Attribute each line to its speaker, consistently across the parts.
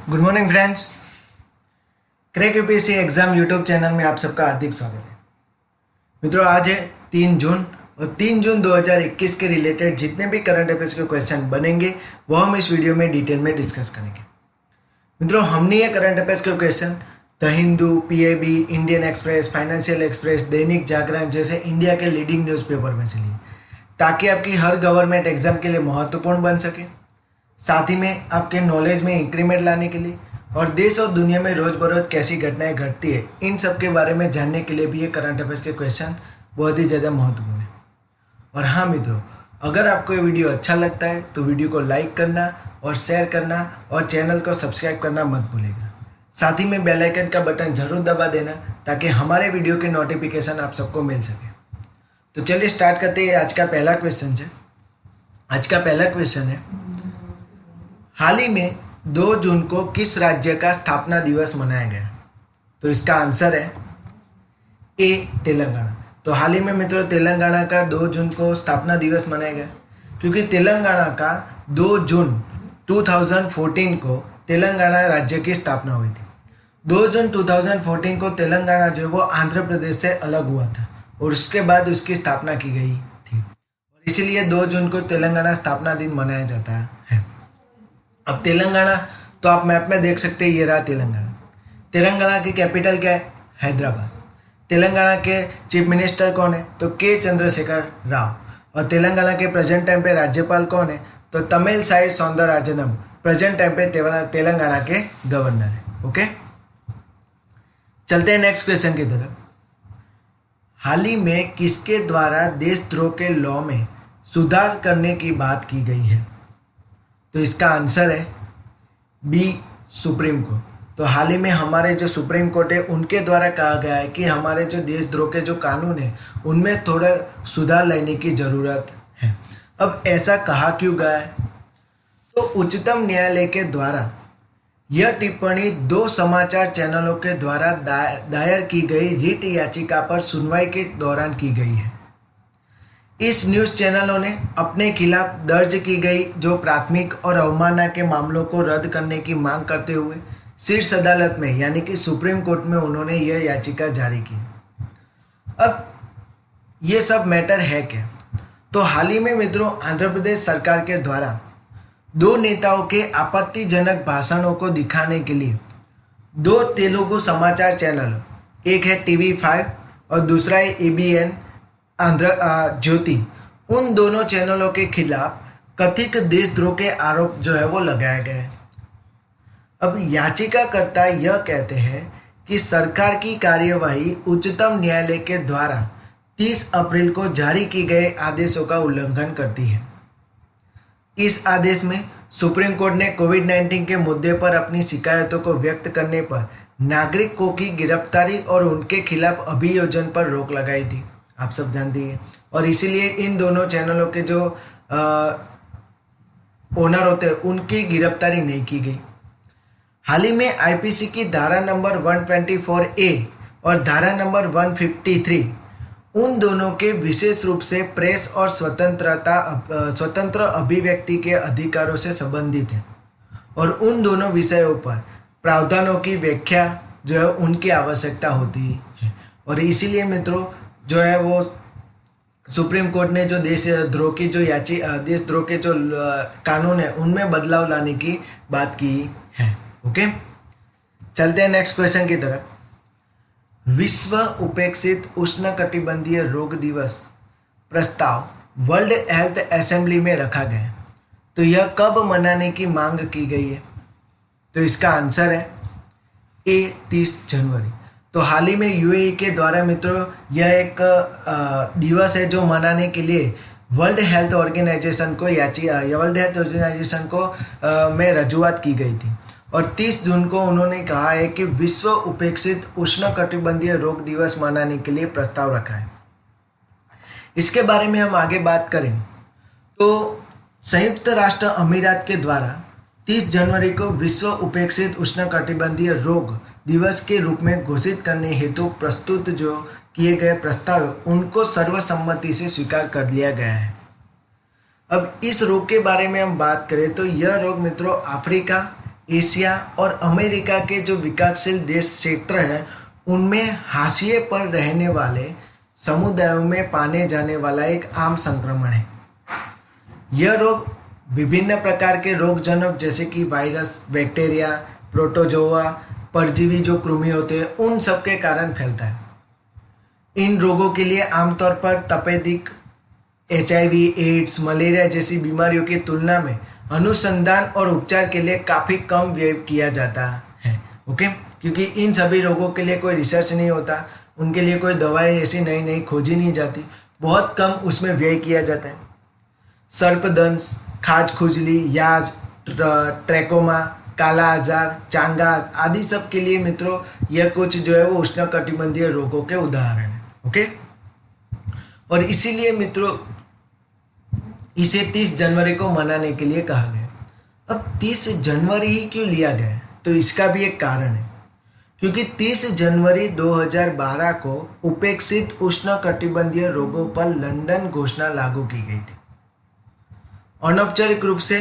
Speaker 1: Good morning friends. Crack UPSC exam YouTube channel में आप सबका हार्दिक स्वागत है। मित्रों, आज है 3 जून और 3 जून 2021 के रिलेटेड जितने भी करंट अफेयर्स के क्वेश्चन बनेंगे वो हम इस वीडियो में डिटेल में डिस्कस करेंगे। मित्रों, हमने ये करंट अफेयर्स के question the Hindu, PAB, Indian express, financial express, Dainik Jagran जैसे इंडिया के लीडिंग न्यूज़पेपर में से लिए, ताकि आपकी हर गवर्नमेंट एग्जाम के लिए महत्वपूर्ण बन सके, साथ ही में आपके नॉलेज में इंक्रीमेंट लाने के लिए और देश और दुनिया में रोज बरोज कैसी घटनाएं घटती है इन सब के बारे में जानने के लिए भी ये करंट अफेयर्स के क्वेश्चन बहुत ही ज़्यादा महत्वपूर्ण है। और हाँ मित्रों, अगर आपको ये वीडियो अच्छा लगता है तो वीडियो को लाइक करना और शेयर करना और चैनल को सब्सक्राइब करना मत भूलिएगा। साथ ही में बेल आइकन का बटन जरूर दबा देना ताकि हमारे वीडियो के नोटिफिकेशन आप सबको मिल सके। तो चलिए स्टार्ट करते हैं। आज का पहला क्वेश्चन है। आज का पहला क्वेश्चन है, हाल ही में 2 जून को किस राज्य का स्थापना दिवस मनाया गया? तो इसका आंसर है ए, तेलंगाना। तो हाल ही में मित्रों तेलंगाना का 2 जून को स्थापना दिवस मनाया गया, क्योंकि तेलंगाना का 2 जून 2014 को तेलंगाना राज्य की स्थापना हुई थी। 2 जून 2014 को तेलंगाना जो है वो आंध्र प्रदेश से अलग हुआ था और उसके बाद उसकी स्थापना की गई थी और इसीलिए 2 जून को तेलंगाना स्थापना दिन मनाया जाता है। अब तेलंगाना तो आप मैप में देख सकते हैं, ये रहा तेलंगाना। तेलंगाना की कैपिटल क्या है? हैदराबाद। तेलंगाना के चीफ मिनिस्टर कौन है? तो के चंद्रशेखर राव। और तेलंगाना के प्रेजेंट टाइम पे राज्यपाल कौन है? तो तमिलसाई सौंदरराजनम प्रेजेंट टाइम पे तेलंगाना के गवर्नर है। ओके, चलते हैं नेक्स्ट क्वेश्चन की तरफ। हाल ही में किसके द्वारा देशद्रोह के लॉ में सुधार करने की बात की गई है? तो इसका आंसर है बी, सुप्रीम कोर्ट। तो हाल ही में हमारे जो सुप्रीम कोर्ट है उनके द्वारा कहा गया है कि हमारे जो देशद्रोह के जो कानून है उनमें थोड़ा सुधार लाने की ज़रूरत है। अब ऐसा कहा क्यों गया है? तो उच्चतम न्यायालय के द्वारा यह टिप्पणी 2 समाचार चैनलों के द्वारा दायर की गई रिट याचिका पर सुनवाई के दौरान की गई है। इस न्यूज़ चैनलों ने अपने खिलाफ दर्ज की गई जो प्राथमिक और अवमानना के मामलों को रद्द करने की मांग करते हुए शीर्ष अदालत में यानी कि सुप्रीम कोर्ट में उन्होंने यह याचिका जारी की। अब ये सब मैटर है क्या? तो हाल ही में मित्रों आंध्र प्रदेश सरकार के द्वारा 2 नेताओं के आपत्तिजनक भाषणों को दिखाने के लिए 2 तेलुगु समाचार चैनल, एक है TV5 और दूसरा है ABN आंध्र ज्योति, उन दोनों चैनलों के खिलाफ कथित देशद्रोह के आरोप जो है वो लगाया गया है। अब याचिकाकर्ता यह कहते हैं कि सरकार की कार्यवाही उच्चतम न्यायालय के द्वारा 30 अप्रैल को जारी किए गए आदेशों का उल्लंघन करती है। इस आदेश में सुप्रीम कोर्ट ने कोविड-19 के मुद्दे पर अपनी शिकायतों को व्यक्त करने पर नागरिकों की गिरफ्तारी और उनके खिलाफ अभियोजन पर रोक लगाई थी, आप सब जानते हैं। और इसीलिए इन दोनों चैनलों के जो ओनर होते हैं उनकी गिरफ्तारी नहीं की गई। हाल ही में आईपीसी की धारा नंबर 124A और धारा नंबर 153 उन दोनों के विशेष रूप से प्रेस और स्वतंत्र अभिव्यक्ति के अधिकारों से संबंधित है और उन दोनों विषयों पर प्रावधानों की व्याख्या जो है उनकी आवश्यकता होती है। और इसीलिए मित्रों जो है वो सुप्रीम कोर्ट ने जो देशद्रोह की जो देशद्रोह के जो कानून है उनमें बदलाव लाने की बात की है। ओके, चलते हैं नेक्स्ट क्वेश्चन की तरफ। विश्व उपेक्षित उष्णकटिबंधीय रोग दिवस प्रस्ताव वर्ल्ड हेल्थ असेंबली में रखा गया, तो यह कब मनाने की मांग की गई है? तो इसका आंसर है ए, 30 जनवरी। तो हाल ही में यूएई के द्वारा मित्रों यह एक दिवस है जो मनाने के लिए वर्ल्ड हेल्थ ऑर्गेनाइजेशन को में रजूआत की गई थी और 30 जून को उन्होंने कहा है कि विश्व उपेक्षित उष्णकटिबंधीय रोग दिवस मनाने के लिए प्रस्ताव रखा है। इसके बारे में हम आगे बात करें तो संयुक्त राष्ट्र अमीरात के द्वारा 30 जनवरी को विश्व उपेक्षित उष्णकटिबंधीय रोग दिवस के रूप में घोषित करने हेतु प्रस्तुत जो किए गए प्रस्ताव उनको सर्वसम्मति से स्वीकार कर लिया गया है। अब इस रोग के बारे में हम बात करें तो यह रोग मित्रों अफ्रीका, एशिया और अमेरिका के जो विकासशील देश क्षेत्र हैं उनमें हाशिए पर रहने वाले समुदायों में पाने जाने वाला एक आम संक्रमण है। यह रोग विभिन्न प्रकार के रोगजनक जैसे कि वायरस, बैक्टीरिया, प्रोटोजोआ, परजीवी जो कृमि होते हैं उन सब के कारण फैलता है। इन रोगों के लिए आमतौर पर तपेदिक, HIV, एड्स, मलेरिया जैसी बीमारियों की तुलना में अनुसंधान और उपचार के लिए काफ़ी कम व्यय किया जाता है। ओके, क्योंकि इन सभी रोगों के लिए कोई रिसर्च नहीं होता, उनके लिए कोई दवाई ऐसी नई नई खोजी नहीं जाती, बहुत कम उसमें व्यय किया जाता है। सर्पदंश, खाज खुजली, याज, ट्रैकोमा, काला आजार, चांगास आदि सब के लिए मित्रों यह कुछ जो है वो उष्णकटिबंधीय रोगों के उदाहरण है। ओके, और इसीलिए मित्रों इसे 30 जनवरी को मनाने के लिए कहा गया। अब 30 जनवरी ही क्यों लिया गया है? तो इसका भी एक कारण है, क्योंकि 30 जनवरी 2012 को उपेक्षित उष्णकटिबंधीय रोगों पर लंदन घोषणा लागू की गई थी। अनौपचारिक रूप से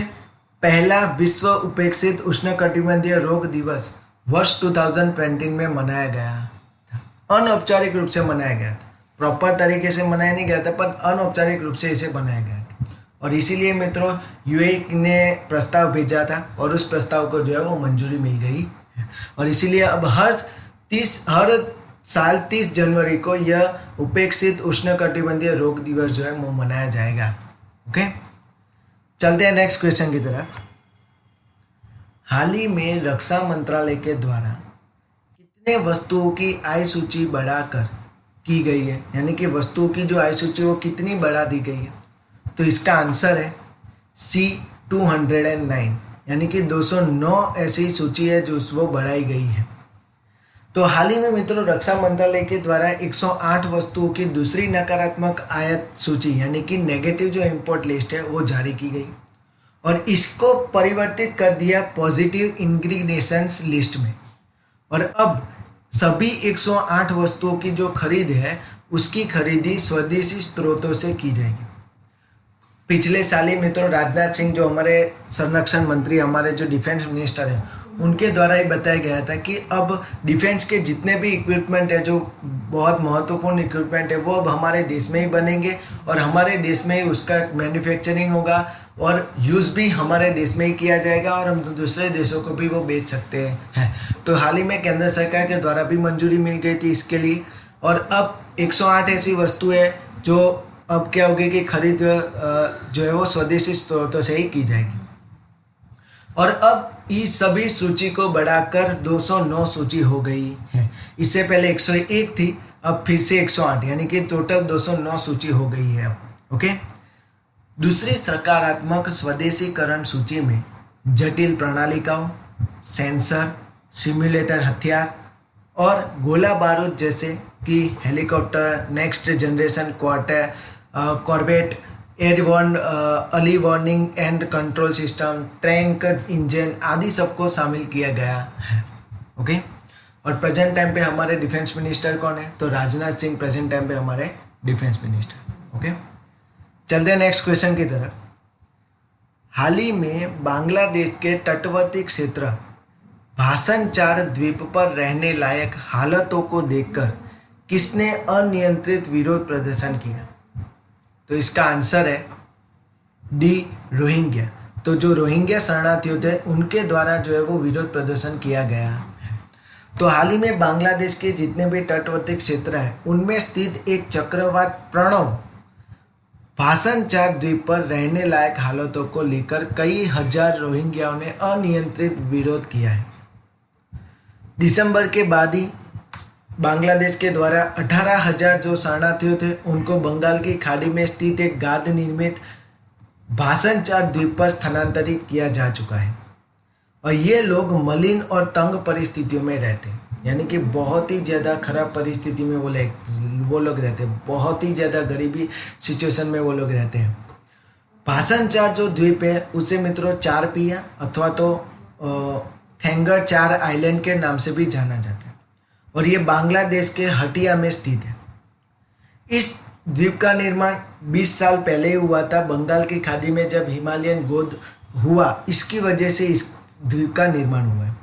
Speaker 1: पहला विश्व उपेक्षित उष्णकटिबंधीय रोग दिवस वर्ष 2020 में मनाया गया था। अनौपचारिक रूप से मनाया गया था, प्रॉपर तरीके से मनाया नहीं गया था, पर अनौपचारिक रूप से इसे बनाया गया था। और इसीलिए मित्रों यूएई ने प्रस्ताव भेजा था और उस प्रस्ताव को जो है वो मंजूरी मिल गई। और इसीलिए अब हर साल 30 जनवरी को यह उपेक्षित उष्णकटिबंधीय रोग दिवस जो है वो मनाया जाएगा। ओके, चलते हैं नेक्स्ट क्वेश्चन की तरफ। हाल ही में रक्षा मंत्रालय के द्वारा कितने वस्तुओं की आय सूची बढ़ाकर की गई है, यानी कि वस्तुओं की जो आय सूची वो कितनी बढ़ा दी गई है? तो इसका आंसर है C 209, यानी कि 209 ऐसी सूची है जो वो बढ़ाई गई है। तो हाल ही में मित्रों रक्षा मंत्रालय के द्वारा 108 वस्तुओं की दूसरी नकारात्मक आयात सूची यानी कि नेगेटिव जो इंपोर्ट लिस्ट है वो जारी की गई और इसको परिवर्तित कर दिया पॉजिटिव इंग्रेडिएंट्स लिस्ट में। और अब सभी 108 वस्तुओं की जो खरीद है उसकी खरीदी स्वदेशी स्रोतों से की जाएगी। पिछले साल ही मित्रों राजनाथ सिंह जो हमारे संरक्षण मंत्री, हमारे जो डिफेंस मिनिस्टर हैं, उनके द्वारा ही बताया गया था कि अब डिफेंस के जितने भी इक्विपमेंट है, जो बहुत महत्वपूर्ण इक्विपमेंट है, वो अब हमारे देश में ही बनेंगे और हमारे देश में ही उसका मैन्युफैक्चरिंग होगा और यूज़ भी हमारे देश में ही किया जाएगा और हम दूसरे देशों को भी वो बेच सकते हैं। तो हाल ही में केंद्र सरकार के द्वारा भी मंजूरी मिल गई थी इसके लिए और अब 108 ऐसी वस्तु है जो अब क्या होगी कि खरीद जो है वो स्वदेशी स्रोतों से ही की जाएगी। और अब इस सभी सूची को बढ़ाकर 209 सूची हो गई है। इससे पहले 101 थी, अब फिर से 108, यानी कि टोटल 209 सूची हो गई है अब। ओके, दूसरी सकारात्मक स्वदेशीकरण सूची में जटिल प्रणालिकाओं, सेंसर, सिम्युलेटर हथियार और गोला बारूद जैसे कि helicopter, next generation corvette, airborne early warning and control system, tank engine आदि सबको शामिल किया गया है। ओके, और प्रेजेंट टाइम पे हमारे डिफेंस मिनिस्टर कौन है? तो राजनाथ सिंह प्रेजेंट टाइम पे हमारे डिफेंस मिनिस्टर। ओके, चलते हैं नेक्स्ट क्वेश्चन की तरफ। हाल ही में बांग्लादेश के तटवर्ती क्षेत्र भाषणचार द्वीप पर रहने लायक हालतों को देखकर किसने अनियंत्रित विरोध प्रदर्शन किया? तो इसका आंसर है डी, रोहिंग्या। तो जो रोहिंग्या शरणार्थी थे उनके द्वारा जो है वो विरोध प्रदर्शन किया गया है। तो हाल ही में बांग्लादेश के जितने भी तटवर्ती क्षेत्र हैं उनमें स्थित एक चक्रवात प्रणव भाषणचार द्वीप पर रहने लायक हालतों को लेकर कई हजार रोहिंग्याओं ने अनियंत्रित विरोध किया है। दिसंबर के बाद ही बांग्लादेश के द्वारा 18,000 जो शरणार्थी थे उनको बंगाल की खाड़ी में स्थित एक गाद निर्मित भाषणचार द्वीप पर स्थानांतरित किया जा चुका है और ये लोग मलिन और तंग परिस्थितियों में रहते हैं, यानी कि बहुत ही ज़्यादा खराब परिस्थिति में वो लोग रहते हैं, बहुत ही ज़्यादा गरीबी सिचुएशन में वो लोग रहते हैं। भाषणचार जो द्वीप है उसे मित्रों चार पिया अथवा तो थेंगर चार आइलैंड के नाम से भी जाना जाता है और ये बांग्लादेश के हटिया में स्थित है। इस द्वीप का निर्माण 20 साल पहले ही हुआ था। बंगाल की खाड़ी में जब हिमालयन गोद हुआ इसकी वजह से द्वीप का निर्माण हुआ है।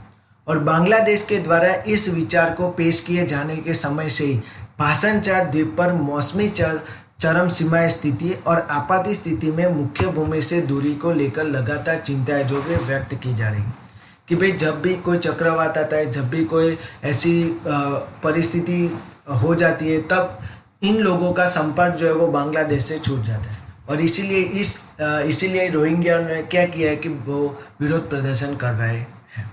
Speaker 1: और बांग्लादेश के द्वारा इस विचार को पेश किए जाने के समय से ही भाषण 4 द्वीप पर मौसमी चरम सीमा स्थिति और आपाती स्थिति में मुख्य भूमि से दूरी को लेकर लगातार चिंताएं जो भी व्यक्त की जा रही कि भाई जब भी कोई चक्रवात आता है, जब भी कोई ऐसी परिस्थिति हो जाती है, तब इन लोगों का संपर्क जो है वो बांग्लादेश से छूट जाता है। और इसीलिए रोहिंग्या ने क्या किया है कि वो विरोध प्रदर्शन कर रहे हैं।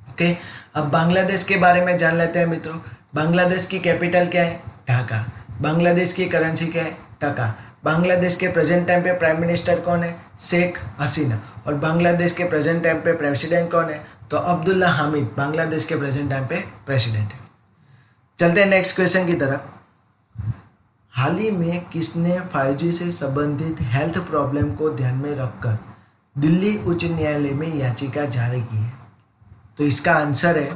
Speaker 1: ओके, अब बांग्लादेश के बारे में जान लेते हैं मित्रों। बांग्लादेश की कैपिटल क्या है? ढाका। बांग्लादेश की करेंसी क्या है? टका। बांग्लादेश के प्रेजेंट टाइम पे प्राइम मिनिस्टर कौन है? शेख हसीना। और बांग्लादेश के प्रेजेंट टाइम पे प्रेसिडेंट कौन है? तो अब्दुल्ला हामिद बांग्लादेश के प्रेजेंट टाइम पे प्रेसिडेंट है। चलते हैं नेक्स्ट क्वेश्चन की तरफ। हाल ही में किसने 5G से संबंधित हेल्थ प्रॉब्लम को ध्यान में रखकर दिल्ली उच्च न्यायालय में याचिका जारी की है? तो इसका आंसर है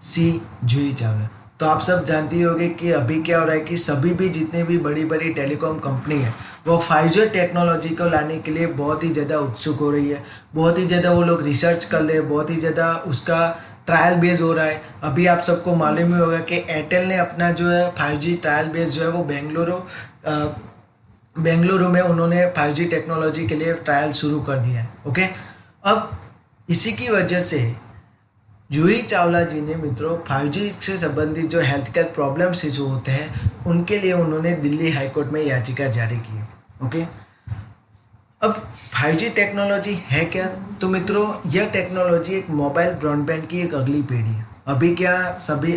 Speaker 1: सी, जूही चावला। तो आप सब जानती होंगे कि अभी क्या हो रहा है कि सभी भी जितने भी बड़ी बड़ी टेलीकॉम कंपनी है वो 5G टेक्नोलॉजी को लाने के लिए बहुत ही ज़्यादा उत्सुक हो रही है। बहुत ही ज़्यादा वो लोग रिसर्च कर रहे हैं, बहुत ही ज़्यादा उसका ट्रायल बेस हो रहा है। अभी आप सबको मालूम ही होगा कि एयरटेल ने अपना जो है 5G ट्रायल बेस जो है वो बेंगलुरु में उन्होंने 5G टेक्नोलॉजी के लिए ट्रायल शुरू कर दिया है। ओके, अब इसी की वजह से जूही चावला जी ने मित्रों 5G से संबंधित जो हेल्थ केयर प्रॉब्लम्स जो होते हैं उनके लिए उन्होंने दिल्ली हाईकोर्ट में याचिका जारी की है। ओके, अब 5G टेक्नोलॉजी है क्या? तो मित्रों यह टेक्नोलॉजी एक मोबाइल ब्रॉडबैंड की एक अगली पीढ़ी है।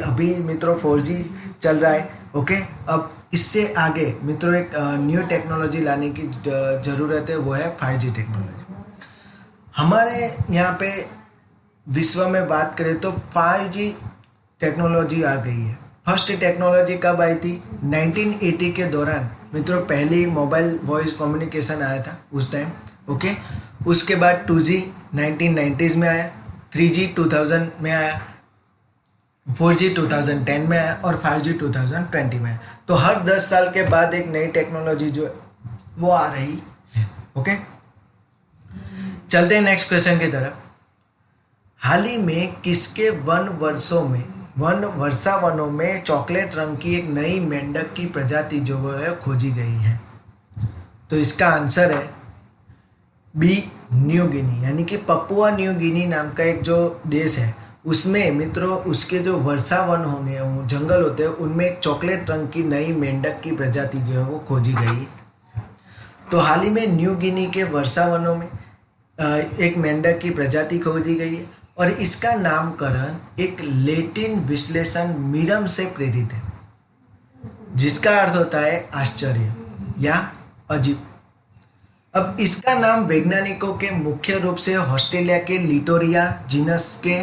Speaker 1: अभी मित्रों 4G चल रहा है। ओके, अब इससे आगे मित्रों एक न्यू टेक्नोलॉजी लाने की ज़रूरत है, वो है 5G टेक्नोलॉजी। हमारे यहाँ पे विश्व में बात करें तो 5G टेक्नोलॉजी आ गई है। फर्स्ट टेक्नोलॉजी कब आई थी? 1980 के दौरान मित्रों पहली मोबाइल वॉइस कम्युनिकेशन आया था उस टाइम। ओके, उसके बाद 2G 1990s में आया, 3G 2000 में आया, 4G 2010 में आया और 5G 2020 में आया। तो हर 10 साल के बाद एक नई टेक्नोलॉजी जो है वो आ रही है। ओके, चलते हैं नेक्स्ट क्वेश्चन की तरफ। हाल ही में किसके वर्षावनों में चॉकलेट रंग की एक नई मेंढक की प्रजाति जो है खोजी गई है? तो इसका आंसर है बी, न्यू गिनी। यानी कि पपुआ न्यू गिनी नाम का एक जो देश है उसमें मित्रों उसके जो वर्षावन होंगे जंगल होते हैं उनमें एक चॉकलेट रंग की नई मेंढक की प्रजाति जो है वो खोजी गई। तो हाल ही में न्यू गिनी के वर्षावनों में एक मेंढक की प्रजाति खोजी गई है और इसका नामकरण एक लैटिन विश्लेषण मीरम से प्रेरित है, जिसका अर्थ होता है आश्चर्य या अजीब। अब इसका नाम वैज्ञानिकों के मुख्य रूप से ऑस्ट्रेलिया के लिटोरिया जीनस के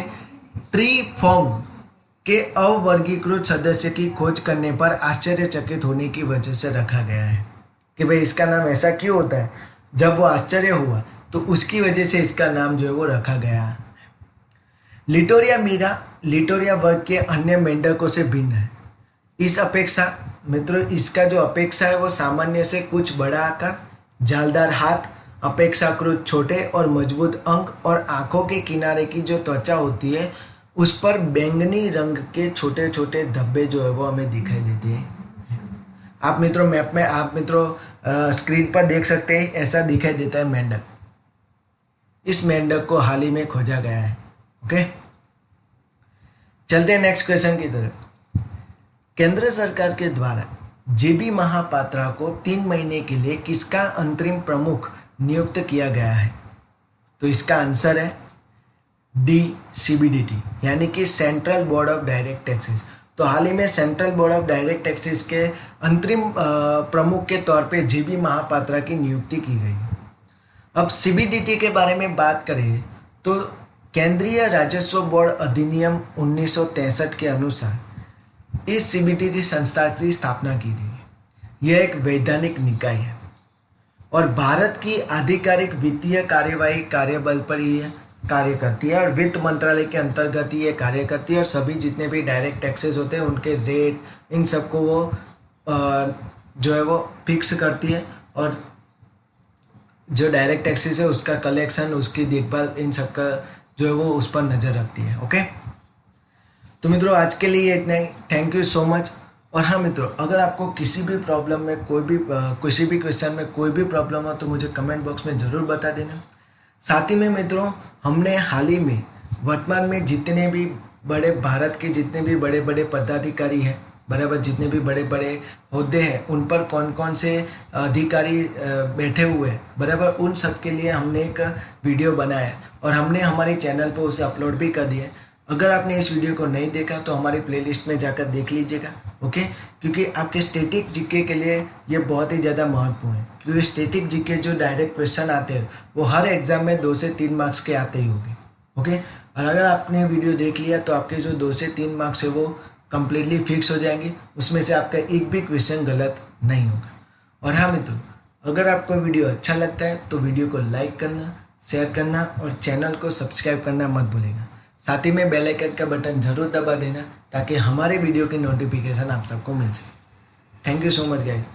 Speaker 1: ट्रीफॉर्म के अवर्गीकृत सदस्य की खोज करने पर आश्चर्यचकित होने की वजह से रखा गया है कि भाई इसका नाम ऐसा क्यों होता है। जब वो आश्चर्य हुआ तो उसकी वजह से इसका नाम जो है वो रखा गया। लिटोरिया मीरा लिटोरिया वर्ग के अन्य मेंढकों से भिन्न है। इस अपेक्षा मित्रों इसका जो अपेक्षा है वो सामान्य से कुछ बड़ा आकार, जालदार हाथ, अपेक्षाकृत छोटे और मजबूत अंक और आंखों के किनारे की जो त्वचा होती है उस पर बैंगनी रंग के छोटे छोटे धब्बे जो है वो हमें दिखाई देते हैं। आप मित्रों मैप में आप मित्रों स्क्रीन पर देख सकते हैं, ऐसा दिखाई देता है मेंढक। इस मेंढक को हाल ही में खोजा गया है। ओके, चलते हैं नेक्स्ट क्वेश्चन की तरफ। केंद्र सरकार के द्वारा जेबी महापात्रा को 3 महीने के लिए किसका अंतरिम प्रमुख नियुक्त किया गया है? तो इसका आंसर है डी, CBDT यानी कि central board of direct taxes. तो हाल ही में central board of direct taxes के अंतरिम प्रमुख के तौर पे जेबी महापात्रा की नियुक्ति की गई। अब CBDT के बारे में बात करें तो केंद्रीय राजस्व बोर्ड अधिनियम 1963 के अनुसार इस CBDT संस्था की स्थापना की गई है। यह एक वैधानिक निकाय है और भारत की आधिकारिक वित्तीय कार्यवाही कार्यबल पर यह कार्य करती है और वित्त मंत्रालय के अंतर्गत ये कार्य करती है और सभी जितने भी डायरेक्ट टैक्सेस होते हैं उनके रेट इन सबको वो जो है वो फिक्स करती है और जो डायरेक्ट टैक्सेस है उसका कलेक्शन, उसकी देखभाल, इन सब का जो है वो उस पर नज़र रखती है। ओके, तो मित्रों आज के लिए इतना ही। Thank you so much. और हाँ मित्रों, अगर आपको किसी भी प्रॉब्लम में किसी भी क्वेश्चन में कोई भी प्रॉब्लम हो तो मुझे कमेंट बॉक्स में ज़रूर बता देना। साथ ही में मित्रों, हमने हाल ही में वर्तमान में जितने भी बड़े भारत के जितने भी बड़े बड़े पदाधिकारी हैं, बराबर, जितने भी बड़े बड़े होद्दे हैं उन पर कौन कौन से अधिकारी बैठे हुए हैं, बराबर, उन सब के लिए हमने एक वीडियो बनाया है और हमने हमारे चैनल पर उसे अपलोड भी कर दिया है। अगर आपने इस वीडियो को नहीं देखा तो हमारी प्लेलिस्ट में जाकर देख लीजिएगा। ओके, क्योंकि आपके स्टैटिक जीके के लिए ये बहुत ही ज़्यादा महत्वपूर्ण है, क्योंकि स्टैटिक जीके जो डायरेक्ट क्वेश्चन आते हैं वो हर एग्जाम में 2 से 3 मार्क्स के आते ही होंगे। ओके, और अगर आपने वीडियो देख लिया तो आपके जो 2 से 3 मार्क्स है वो कम्प्लीटली फिक्स हो जाएंगे, उसमें से आपका एक भी क्वेश्चन गलत नहीं होगा। और हाँ मित्रों, अगर आपको वीडियो अच्छा लगता है तो वीडियो को लाइक करना, शेयर करना और चैनल को सब्सक्राइब करना मत भूलेगा। साथ ही में बेल आइकन का बटन जरूर दबा देना ताकि हमारे वीडियो की नोटिफिकेशन आप सबको मिल जाए। Thank you so much guys.